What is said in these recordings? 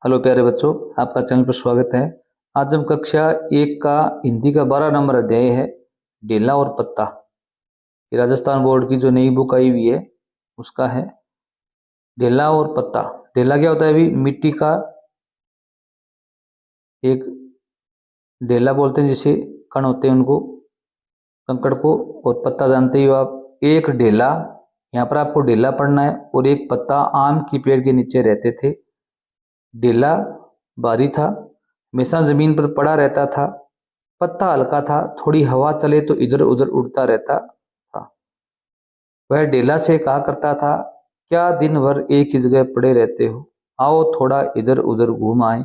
Hello प्यारे बच्चों, आपका चैनल पर स्वागत है। आज हम कक्षा एक का हिंदी का 12 नंबर अध्याय है ढेला और पत्ता। ये राजस्थान बोर्ड की जो नई बुक आई हुई है उसका है ढेला और पत्ता। ढेला क्या होता है? अभी मिट्टी का एक ढेला बोलते हैं, जिसे कण होते हैं उनको, कंकड़ को। और पत्ता जानते ही हो आप, एक ढेला, यहाँ पर आपको ढेला पढ़ना है। और एक पत्ता आम की पेड़ के नीचे रहते थे। ढेला भारी था, हमेशा जमीन पर पड़ा रहता था। पत्ता हल्का था, थोड़ी हवा चले तो इधर उधर उड़ता रहता था। वह ढेला से कहा करता था, क्या दिन भर एक ही जगह पड़े रहते हो, आओ थोड़ा इधर उधर घूम आए।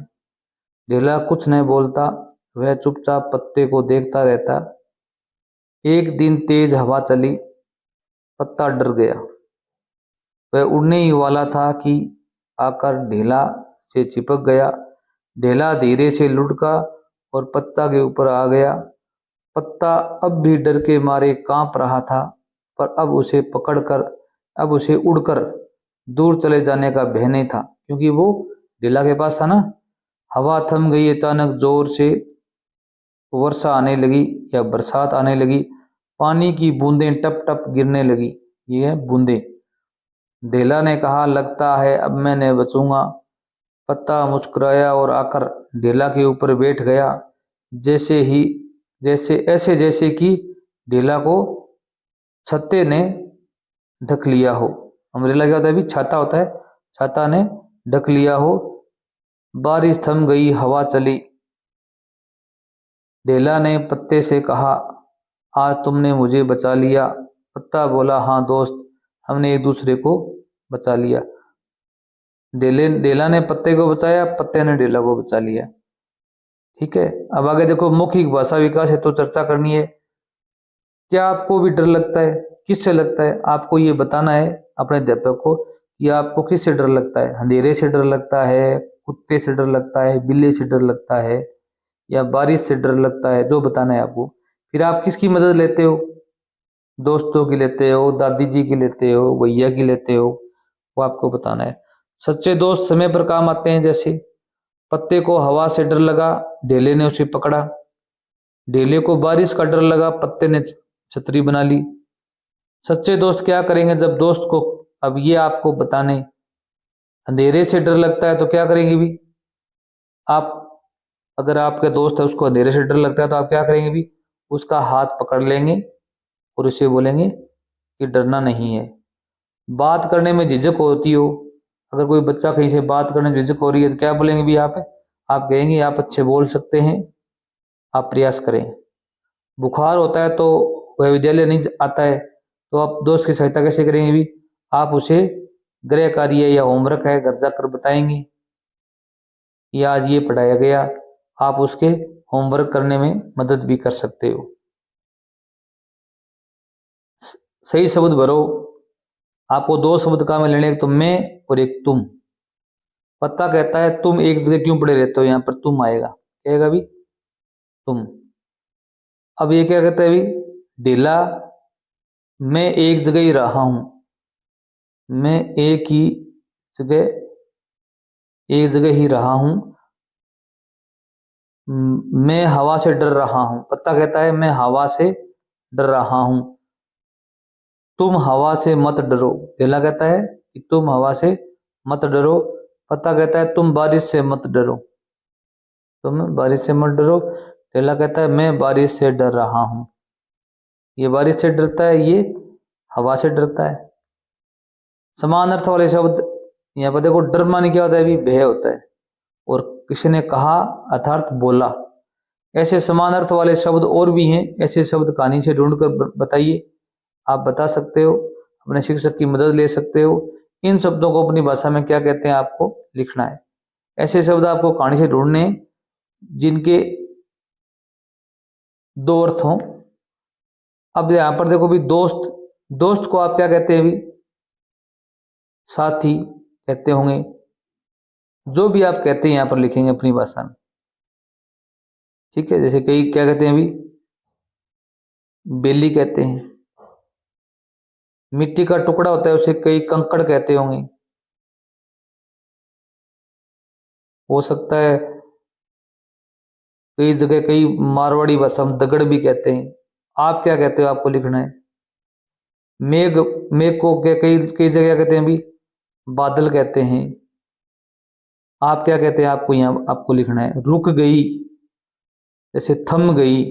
ढेला कुछ नहीं बोलता, वह चुपचाप पत्ते को देखता रहता। एक दिन तेज हवा चली, पत्ता डर गया। वह उड़ने ही वाला था कि आकर ढेला से चिपक गया। ढेला धीरे से लुढ़का और पत्ता के ऊपर आ गया। पत्ता अब भी डर के मारे कांप रहा था, पर अब उसे उड़कर दूर चले जाने का भय नहीं था, क्योंकि वो ढेला के पास था ना। हवा थम गई, अचानक जोर से वर्षा आने लगी या बरसात आने लगी। पानी की बूंदें टप टप गिरने लगी। ये है बूंदें। ढेला ने कहा, लगता है अब मैं नहीं बचूंगा। पत्ता मुस्कुराया और आकर ढेला के ऊपर बैठ गया, जैसे ही जैसे कि ढेला को छत्ते ने ढक लिया हो। अम्ब्रेला क्या होता है? अभी छाता होता है, छाता ने ढक लिया हो। बारिश थम गई, हवा चली। ढेला ने पत्ते से कहा, आज तुमने मुझे बचा लिया। पत्ता बोला, हाँ दोस्त, हमने एक दूसरे को बचा लिया। ढेला ने पत्ते को बचाया, पत्ते ने ढेला को बचा लिया। ठीक है, अब आगे देखो, मौखिक भाषा विकास है तो चर्चा करनी है। क्या आपको भी डर लगता है? किससे लगता है? आपको ये बताना है अपने अध्यापक को कि आपको किससे डर लगता है। अंधेरे से डर लगता है, कुत्ते से डर लगता है, बिल्ली से डर लगता है, या बारिश से डर लगता है, जो बताना है आपको। फिर आप किसकी मदद लेते हो? दोस्तों की लेते हो, दादी जी की लेते हो, भैया की लेते हो, वो आपको बताना है। सच्चे दोस्त समय पर काम आते हैं। जैसे पत्ते को हवा से डर लगा, ढेले ने उसे पकड़ा। ढेले को बारिश का डर लगा, पत्ते ने छतरी बना ली। सच्चे दोस्त क्या करेंगे जब दोस्त को, अब ये आपको बताने, अंधेरे से डर लगता है तो क्या करेंगे भी आप? अगर आपके दोस्त है, उसको अंधेरे से डर लगता है तो आप क्या करेंगे भी? उसका हाथ पकड़ लेंगे और उसे बोलेंगे कि डरना नहीं है। बात करने में झिझक होती हो, अगर कोई बच्चा कहीं से बात करने में झिझक हो रही है तो क्या बोलेंगे भी आप कहेंगे आप अच्छे बोल सकते हैं, आप प्रयास करें। बुखार होता है तो वह विद्यालय नहीं आता है तो आप दोस्त की सहायता कैसे करेंगे भी? आप उसे गृह कार्य या होमवर्क है घर जाकर बताएंगे कि आज ये पढ़ाया गया। आप उसके होमवर्क करने में मदद भी कर सकते हो। सही शब्द भरो। आपको दो शब्द काम में लेने, एक तो मैं और एक तुम। पत्ता कहता है, तुम एक जगह क्यों पड़े रहते हो, यहाँ पर तुम आएगा, कहेगा भी तुम। अब ये क्या कहता है भी? ढीला, मैं एक जगह ही रहा हूं। मैं एक जगह ही रहा हूं। मैं हवा से डर रहा हूं। पत्ता कहता है, मैं हवा से डर रहा हूं। तुम हवा से मत डरो। ढीला कहता है कि तुम हवा से मत डरो। पत्ता कहता है, तुम बारिश से मत डरो। तुम बारिश से मत डरो। ढीला कहता है, मैं बारिश से डर रहा हूं। ये बारिश से डरता है, ये हवा से डरता है। समान अर्थ वाले शब्द यहाँ पर देखो, डर माने क्या होता है भी? भय होता है। और किसी ने कहा अर्थात बोला। ऐसे समान अर्थ वाले शब्द और भी हैं। ऐसे शब्द कहानी से ढूंढ कर बताइए। आप बता सकते हो, अपने शिक्षक की मदद ले सकते हो। इन शब्दों को अपनी भाषा में क्या कहते हैं आपको लिखना है। ऐसे शब्द आपको कहानी से ढूंढने हैं जिनके दो अर्थ हों। अब यहां पर देखो भी, दोस्त, दोस्त को आप क्या कहते हैं भी? साथी कहते होंगे। जो भी आप कहते हैं यहां पर लिखेंगे अपनी भाषा में। ठीक है, जैसे कई क्या कहते हैं अभी? बेली कहते हैं। मिट्टी का टुकड़ा होता है, उसे कई कंकड़ कहते होंगे। हो सकता है कई जगह कई मारवाड़ी भाषा में दगड़ भी कहते हैं। आप क्या कहते हो, आपको लिखना है। मेघ, मेघ को क्या कई कई जगह कहते हैं भी बादल कहते हैं। आप क्या कहते हैं, आपको यहाँ आपको लिखना है। रुक गई, जैसे थम गई,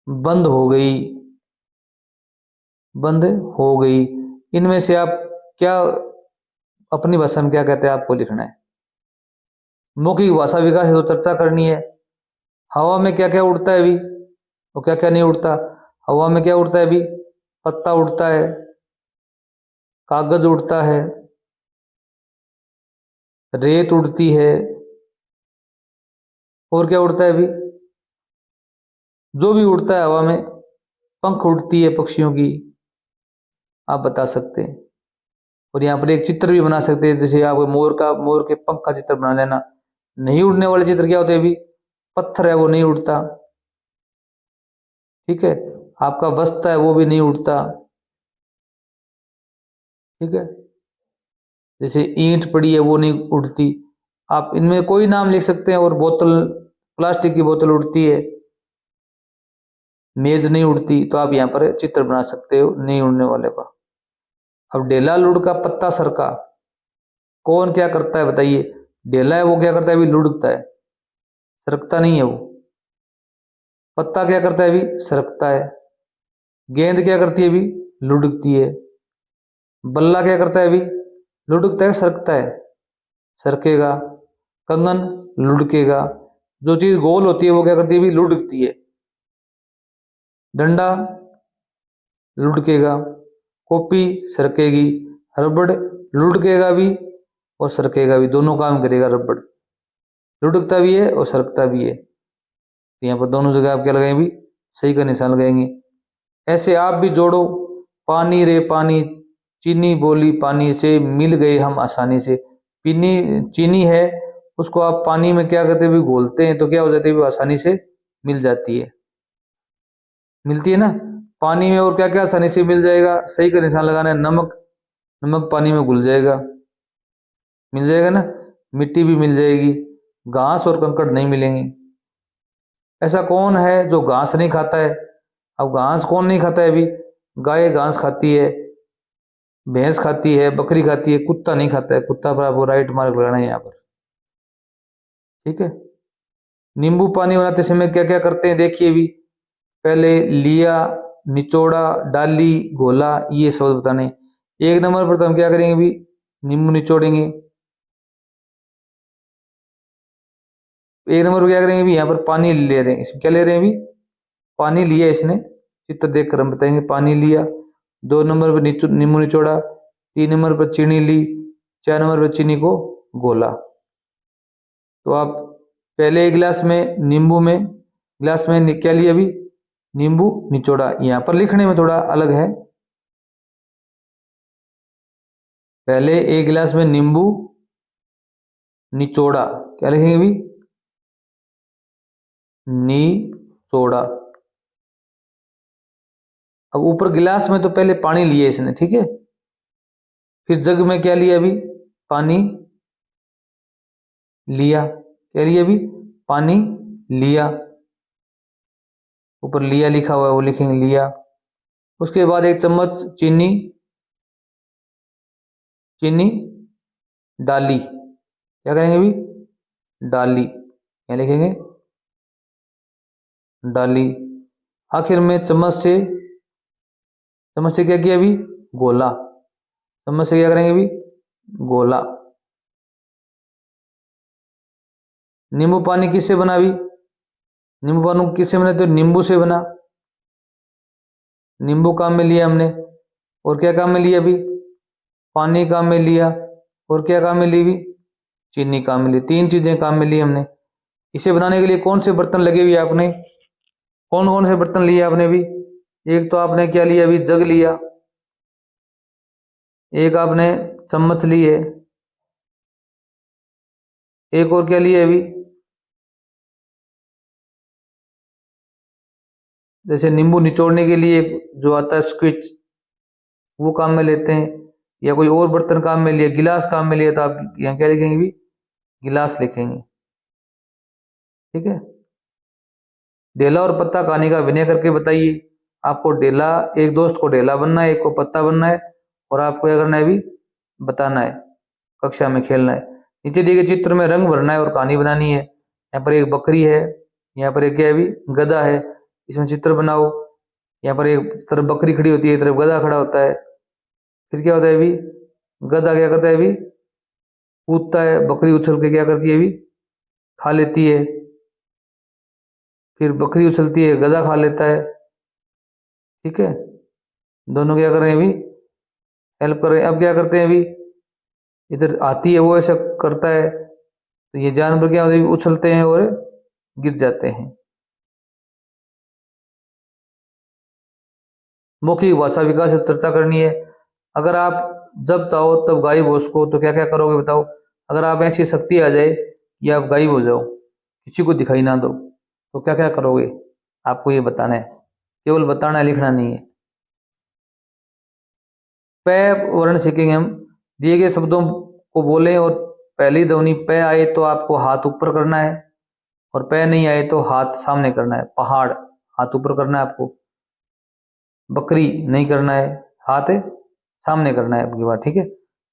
बंद हो गई, बंद हो गई। इनमें से आप क्या अपनी भाषा में क्या कहते हैं, आपको लिखना है। मौखिक भाषा विकास है तो चर्चा करनी है। हवा में क्या क्या उड़ता है अभी, और क्या क्या नहीं उड़ता। हवा में क्या उड़ता है अभी, पत्ता उड़ता है, कागज उड़ता है, रेत उड़ती है, और क्या उड़ता है अभी, जो भी उड़ता है हवा में। पंख उड़ती है पक्षियों की, आप बता सकते हैं। और यहाँ पर एक चित्र भी बना सकते हैं, जैसे आप मोर के पंख का चित्र बना लेना। नहीं उड़ने वाले चित्र क्या होते हैं अभी, पत्थर है वो नहीं उड़ता, ठीक है। आपका बस्ता है वो भी नहीं उड़ता, ठीक है। जैसे ईंट पड़ी है वो नहीं उड़ती। आप इनमें कोई नाम लिख सकते हैं। और बोतल, प्लास्टिक की बोतल उड़ती है, मेज नहीं उड़ती। तो आप यहाँ पर चित्र बना सकते हो नहीं उड़ने वाले का। अब ढेला लुढ़का पत्ता सरका, कौन क्या करता है बताइए। ढेला है वो क्या करता है अभी, लुढ़कता है, सरकता नहीं है वो। पत्ता क्या करता है अभी, सरकता है। गेंद क्या करती है अभी, लुढ़कती है। बल्ला क्या करता है अभी, लुढ़कता है, सरकता है, सरकेगा। कंगन लुढ़केगा। जो चीज गोल होती है वो क्या करती है अभी, लुढ़कती है। डंडा लुढ़केगा। कॉपी सरकेगी। रबड़ लुढ़केगा भी और सरकेगा भी, दोनों काम करेगा रबड़। लुढ़कता भी है और सरकता भी है। तो यहाँ पर दोनों जगह आप क्या लगाएंगे भी, सही का निशान लगाएंगे। ऐसे आप भी जोड़ो। पानी रे पानी, चीनी बोली पानी से, मिल गए हम आसानी से। पीनी चीनी है, उसको आप पानी में क्या करते भी घोलते हैं तो क्या हो जाती है, वो आसानी से मिल जाती है, मिलती है ना पानी में। और क्या क्या आसानी से मिल जाएगा, सही का निशान लगाना है। नमक, नमक पानी में घुल जाएगा, मिल जाएगा ना। मिट्टी भी मिल जाएगी। घास और कंकड़ नहीं मिलेंगे। ऐसा कौन है जो घास नहीं खाता है। अब घास कौन नहीं खाता है अभी, गाय घास खाती है, भैंस खाती है, बकरी खाती है, कुत्ता नहीं खाता है। कुत्ता पर आपको राइट मार्क लगाना है यहाँ पर, ठीक है। नींबू पानी बनाते समय क्या क्या करते हैं देखिए भी। पहले लिया, निचोड़ा, डाली, घोला, ये शब्द बताने। एक नंबर पर तो हम क्या करेंगे भी, नींबू निचोड़ेंगे। एक नंबर पर क्या करेंगे भी, यहाँ पर पानी ले रहे हैं। इसमें क्या ले रहे हैं भी, पानी लिया इसने, चित्र देख कर हम बताएंगे पानी लिया। दो नंबर पर नींबू निचोड़ा। तीन नंबर पर चीनी ली। चार नंबर पर चीनी को घोला। तो आप पहले एक गिलास में नींबू में, गिलास में क्या लिया अभी, नींबू निचोड़ा। यहाँ पर लिखने में थोड़ा अलग है। पहले एक गिलास में नींबू निचोड़ा, क्या लिखेंगे अभी, निचोड़ा। अब ऊपर गिलास में तो पहले पानी लिया इसने, ठीक है। फिर जग में क्या लिया अभी, पानी लिया। क्या लिया अभी, पानी लिया। ऊपर लिया लिखा हुआ है वो लिखेंगे लिया। उसके बाद एक चम्मच चीनी, चीनी डाली। क्या करेंगे अभी, डाली, क्या लिखेंगे, डाली। आखिर में चम्मच से क्या किया अभी, गोला। चम्मच से क्या करेंगे अभी, गोला। नींबू पानी किससे बना अभी, नींबू पानी किससे बना, तो नींबू से बना। नींबू काम में लिया हमने। और क्या काम में लिया अभी, पानी काम में लिया। और क्या काम में ली अभी, चीनी काम में ली। तीन चीजें काम में ली हमने। इसे बनाने के लिए कौन से बर्तन लगे हुए आपने, कौन कौन से बर्तन लिए आपने भी। एक तो आपने क्या लिया अभी, जग लिया। एक आपने चम्मच ली है। एक और क्या लिया अभी, जैसे नींबू निचोड़ने के लिए जो आता है स्क्विच, वो काम में लेते हैं। या कोई और बर्तन काम में लिया, गिलास काम में लिया, तो आप यहाँ क्या लिखेंगे भी, गिलास लिखेंगे। ठीक है। डेला और पत्ता कहानी का अभिनय करके बताइए। आपको डेला, एक दोस्त को डेला बनना है, एक को पत्ता बनना है, और आपको क्या करना है भी, बताना है, कक्षा में खेलना है। नीचे दिए गए चित्र में रंग भरना है और कहानी बनानी है। यहाँ पर एक बकरी है, यहाँ पर एक क्या है भी, गधा है। इसमें चित्र बनाओ। यहाँ पर एक तरफ बकरी खड़ी होती है, एक तरफ गधा खड़ा होता है। फिर क्या होता है भी, गधा क्या करता है भी, कूदता है, बकरी उछल के क्या करती है भी, खा लेती है। फिर बकरी उछलती है, गधा खा लेता है। ठीक है। दोनों क्या कर रहे हैं अभी, हेल्प कर रहे हैं। अब क्या करते हैं अभी, इधर आती है वो ऐसा करता है, तो ये जानवर क्या होते हैं, उछलते हैं और गिर जाते हैं। मौखिक भाषा विकास से चर्चा करनी है। अगर आप जब चाहो तब गायब हो उसको, तो क्या क्या करोगे बताओ। अगर आप ऐसी शक्ति आ जाए कि आप गायब हो जाओ, किसी को दिखाई ना दो, तो क्या क्या करोगे, आपको ये बताना है, केवल बताना है, लिखना नहीं है। प वर्ण सीखेंगे हम। दिए गए शब्दों को बोलें और पहली ध्वनि प आए तो आपको हाथ ऊपर करना है, और प नहीं आए तो हाथ सामने करना है। पहाड़, हाथ ऊपर करना है आपको। बकरी नहीं करना है, हाथ सामने करना है आपकी बात। ठीक है।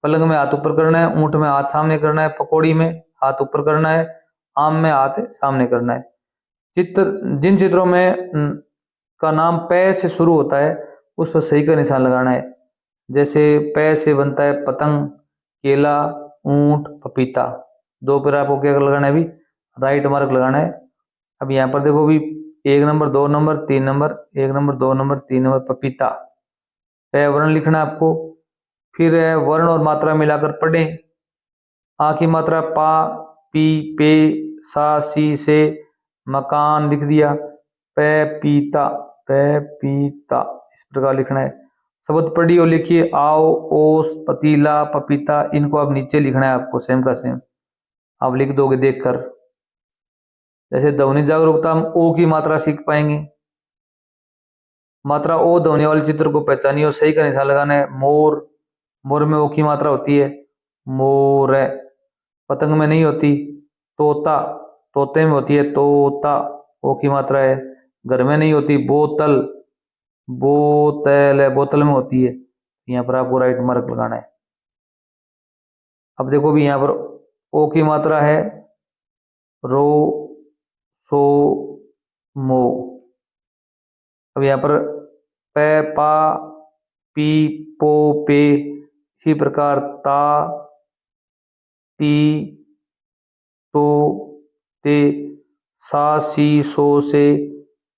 पलंग में हाथ ऊपर करना है, ऊंट में हाथ सामने करना है, पकौड़ी में हाथ ऊपर करना है, आम में हाथ सामने करना है। चित्र, जिन चित्रों में का नाम पै से शुरू होता है उस पर सही का निशान लगाना है। जैसे पै से बनता है पतंग, केला, ऊंट, पपीता। दो पर आपको क्या लगाना है भी, राइट मार्क लगाना है। अब यहाँ पर देखो भी, 1 number, 2 number, 3 number, 1 number, 2 number, 3 number, पपीता। पै वर्ण लिखना है आपको। फिर वर्ण और मात्रा मिलाकर पढ़ें। आ की मात्रा पा, पी, पे, सा, सी से, मकान लिख दिया। पै पीता, पै पीता, इस प्रकार लिखना है। शब्द पढ़िए और लिखिए। आओ, ओस, पतीला, पपीता, इनको अब नीचे लिखना है आपको, सेम का सेम आप लिख दोगे देखकर। जैसे ध्वनि जागरूकता, हम ओ की मात्रा सीख पाएंगे। मात्रा ओ ध्वनि वाले चित्र को पहचानिए और सही का निशान लगाना है। मोर, मोर में ओ की मात्रा होती है, मोर। पतंग में नहीं होती। तोता, तोते में होती है, तोता, ओ की मात्रा है। घर में नहीं होती। बोतल, बोतल है, बोतल में होती है। यहाँ पर आपको राइट मार्क लगाना है। अब देखो भी यहाँ पर ओ की मात्रा है, रो, सो, मो। अब यहाँ पर पे, पा, पी, पो, पे। इसी प्रकार ता, ती, तो, ते, सा, सी, सो, से,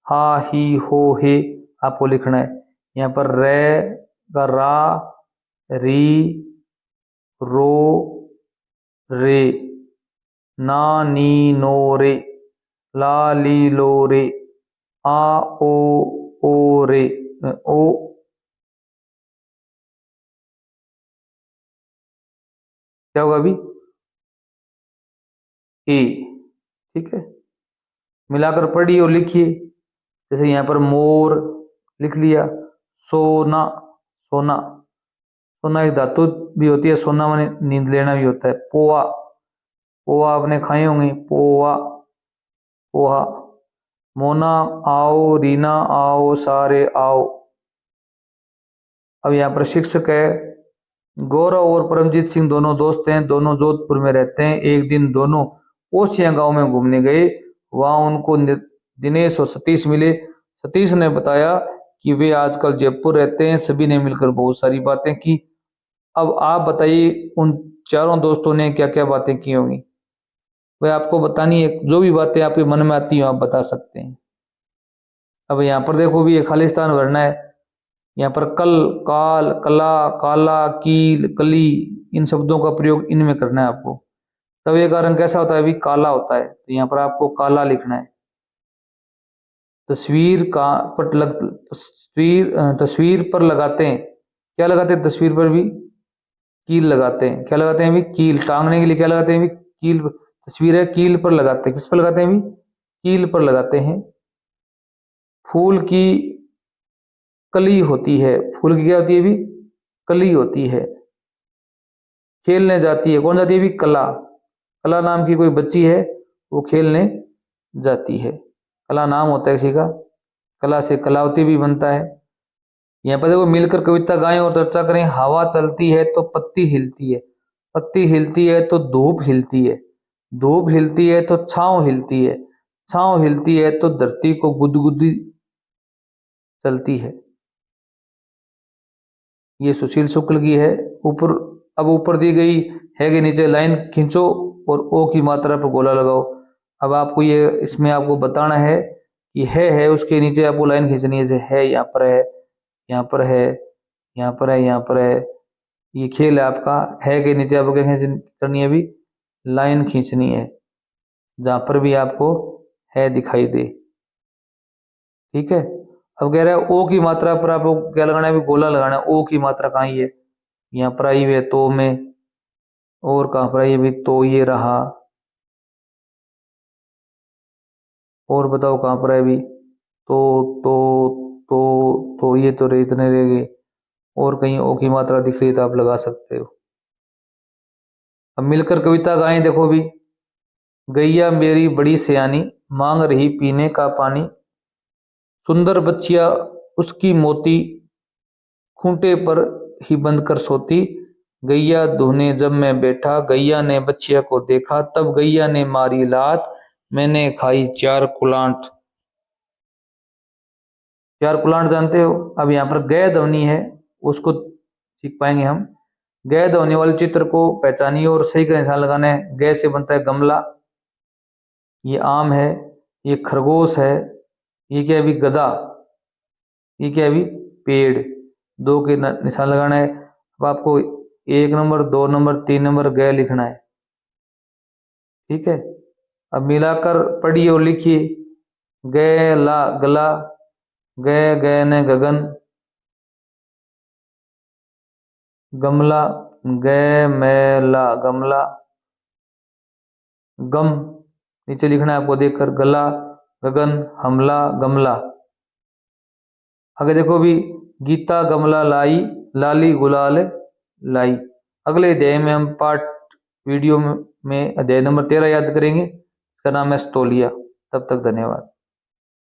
हा, ही, हो, हे आपको लिखना है। यहाँ पर रे का रा, री, रो, रे, ना, नी, नो, रे, ला, ली, लो, रे, आ, ओ रे, ओ। क्या होगा अभी, ए। ठीक है। मिलाकर पढ़िए और लिखिए। जैसे यहाँ पर मोर लिख लिया। सोना, सोना, सोना एक धातु भी होती है। सोना माने नींद लेना भी होता है। पोहा, पोहा आपने खाए होंगे, पोहा, पोहा। मोना, आओ, रीना आओ, सारे आओ। अब यहाँ पर शिक्षक है। गौरव और परमजीत सिंह दोनों दोस्त हैं, दोनों जोधपुर में रहते हैं। एक दिन दोनों ओसियां गांव में घूमने गए। वहां उनको दिनेश और सतीश मिले। सतीश ने बताया कि वे आजकल जयपुर रहते हैं। सभी ने मिलकर बहुत सारी बातें की। अब आप बताइए उन चारों दोस्तों ने क्या क्या बातें की होंगी। वह आपको बतानी है, जो भी बातें आपके मन में आती हो आप बता सकते हैं। अब यहाँ पर देखो भी, ये खालिस्तान भरना है। यहाँ पर कल, काल, कला, काला, कील, कली, इन शब्दों का प्रयोग इनमें करना है आपको। तब ये का रंग कैसा होता है अभी, काला होता है, तो यहाँ पर आपको काला लिखना है। तस्वीर का पर लग, तस्वीर पर लगाते हैं, क्या लगाते हैं तस्वीर पर भी, कील लगाते हैं। क्या लगाते हैं भी, कील। टांगने के लिए क्या लगाते हैं भी, कील। तस्वीर है, कील पर लगाते हैं। किस पर लगाते हैं भी, कील पर लगाते हैं। फूल की कली होती है, फूल की क्या होती है भी, कली होती है। खेलने जाती है। कौन जाती है भी? कला। कला नाम की कोई बच्ची है, वो खेलने जाती है। कला नाम होता है किसी का, कला से कलावती भी बनता है। यहाँ पर देखो, मिलकर कविता गाएं और चर्चा करें। हवा चलती है तो पत्ती हिलती है, पत्ती हिलती है तो धूप हिलती है, धूप हिलती है तो छांव हिलती है, छांव हिलती है तो धरती को गुदगुदी चलती है। ये सुशील शुक्ल की है। ऊपर, अब ऊपर दी गई है के नीचे लाइन खींचो और ओ की मात्रा पर गोला लगाओ। अब आपको ये इसमें आपको बताना है कि है उसके नीचे आपको लाइन खींचनी है। जैसे है यहाँ पर है, यहाँ पर है, यहाँ पर है, यहाँ पर है। ये खेल है आपका। है के नीचे आपको क्या करनी है? अभी लाइन खींचनी है जहां पर भी आपको है दिखाई दे। ठीक है। अब कह रहा है ओ की मात्रा पर आपको क्या लगाना है? अभी गोला लगाना है। ओ की मात्रा कहाँ है? यहाँ पर आई हुई है तो में। और कहाँ पर आई है? तो ये रहा। और बताओ कहाँ पर है? अभी तो ये तो रहे, इतने रह गए। और कहीं ओ की मात्रा दिख रही है तो आप लगा सकते हो। अब मिलकर कविता गाएं। देखो भी, गैया मेरी बड़ी सयानी, मांग रही पीने का पानी, सुंदर बच्चिया उसकी मोती, खूंटे पर ही बंद कर सोती। गैया धोने जब मैं बैठा, गैया ने बच्चिया को देखा, तब गैया ने मारी लात, मैंने खाई 4 कुलांट। 4 कुलांट जानते हो? अब यहाँ पर गै ध्वनि है, उसको सीख पाएंगे हम। गै ध्वनि वाले चित्र को पहचानिए और सही का निशान लगाना है। गै से बनता है गमला, ये आम है, ये खरगोश है, ये क्या है अभी? गधा, ये क्या है अभी? पेड़। 2 के निशान लगाना है। अब आपको 1 नंबर, 2 नंबर, 3 नंबर गए लिखना है। ठीक है। अब मिलाकर पढ़िए और लिखिए। गए ला गला, गए गए ने गगन, गमला गए मैला गमला, गम नीचे लिखना है आपको देखकर, गला गगन हमला गमला। आगे देखो भी, गीता गमला लाई, लाली गुलाल लाई। अगले अध्याय में हम पार्ट वीडियो में अध्याय नंबर 13 याद करेंगे। इसका नाम है स्तोलिया। तब तक धन्यवाद।